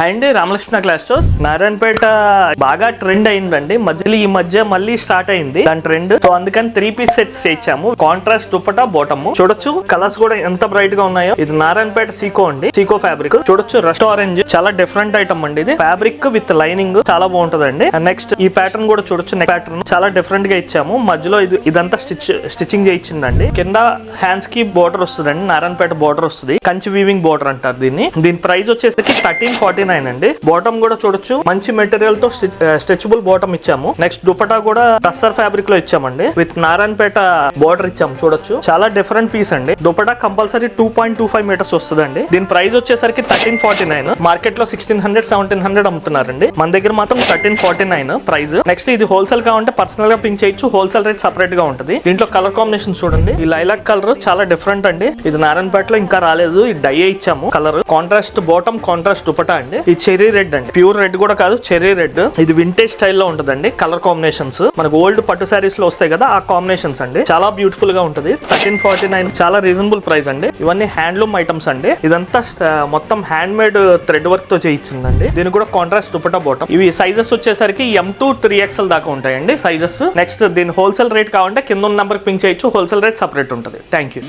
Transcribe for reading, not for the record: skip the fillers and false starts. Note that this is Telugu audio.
And Ramalakshmana class stores Narayanpet బాగా ట్రెండ్ అయిందండి. మధ్యలో ఈ మధ్య మళ్ళీ స్టార్ట్ అయింది దాని ట్రెండ్. సో అందుకని 3 పీస్ సెట్స్ ఇచ్చాము. కాంట్రాస్ట్ దుపట్టా బాటమ్ చూడొచ్చు. కలర్స్ కూడా ఎంత బ్రైట్ గా ఉన్నాయో. ఇది నారాయణపేట సీకో అండి, సీకో ఫ్యాబ్రిక్ చూడొచ్చు. రస్ట్ ఆరెంజ్ చాలా డిఫరెంట్ ఐటమ్ అండి. ఇది ఫ్యాబ్రిక్ విత్ లైనింగ్ చాలా బాగుంటదండి. నెక్స్ట్ ఈ ప్యాటర్న్ కూడా చూడొచ్చు. నెక్ ప్యాటర్న్ చాలా డిఫరెంట్ గా ఇచ్చాము. మధ్యలో ఇదంతా స్టిచ్చింగ్ చేయించిందండి. కింద హ్యాండ్స్ కి బోర్డర్ వస్తుందండి, నారాయణపేట బోర్డర్ వస్తుంది. కంచి వీవింగ్ బోర్డర్ అంటారు దీన్ని. దీని ప్రైస్ వచ్చేసరికి 1349 అండి. బాటమ్ కూడా చూడొచ్చు, మంచి మెటీరియల్ తో స్ట్రెచబుల్ బాటమ్ ఇచ్చాము. నెక్స్ట్ దుపట్టా కూడా టస్సర్ ఫ్యాబ్రిక్ లో ఇచ్చామండి. విత్ నారాయణపేట బోర్డర్ ఇచ్చాము చూడొచ్చు. చాలా డిఫరెంట్ పీస్ అండి. దుపట్టా కంపల్సరీ 2.25 మీటర్స్ వస్తుందండి. దీని ప్రైస్ వచ్చేసరికి 1349. మార్కెట్ లో 1600 1700 అమ్ముతున్నారండి. మన దగ్గర మాత్రం 1349 ప్రైస్. నెక్స్ట్ ఇది హోల్సేల్ కావాలంటే పర్సనల్ గా పింక్ చేయొచ్చు. హోల్సేల్ రేట్ సపరేట్ గా ఉంటుంది. దీంట్లో కలర్ కాంబినేషన్ చూడండి. ఈ లైలాక్ కలర్ చాలా డిఫరెంట్ అండి. ఇది నారాయణపేటలో ఇంకా రాలేదు. ఈ డై ఇచ్చాము colour. Contrast bottom, contrast dupatta అండి. ఈ చెర్రీ రెడ్ అండి, ప్యూర్ రెడ్ కూడా కాదు, చెర్రీ రెడ్. ఇది వింటేజ్ స్టైల్లో ఉంటదండి. కలర్ కాంబినేషన్స్ మనకు ఓల్డ్ పట్టు సారీస్ లో వస్తాయి కదా, ఆ కాంబినేషన్స్ అండి. చాలా బ్యూటిఫుల్ గా ఉంటది. 1349 చాలా రీజనబుల్ ప్రైస్ అండి. ఇవన్నీ హ్యాండ్లూమ్ ఐటమ్స్ అండి. ఇదంతా మొత్తం హ్యాండ్ మేడ్ థ్రెడ్ వర్క్ తో చేయించిందండి. దీనికి కూడా కాంట్రాస్ట్ దుపట్టా బాటమ్. ఇవి సైజెస్ వచ్చేసరికి M to 3XL దాకా ఉంటాయండి సైజెస్. నెక్స్ట్ దీని హోల్సేల్ రేట్ కావాలంటే కింద ఉన్న నెంబర్ పింక్ చేయొచ్చు. హోల్సేల్ రేట్ సపరేట్ ఉంటుంది. Thank you.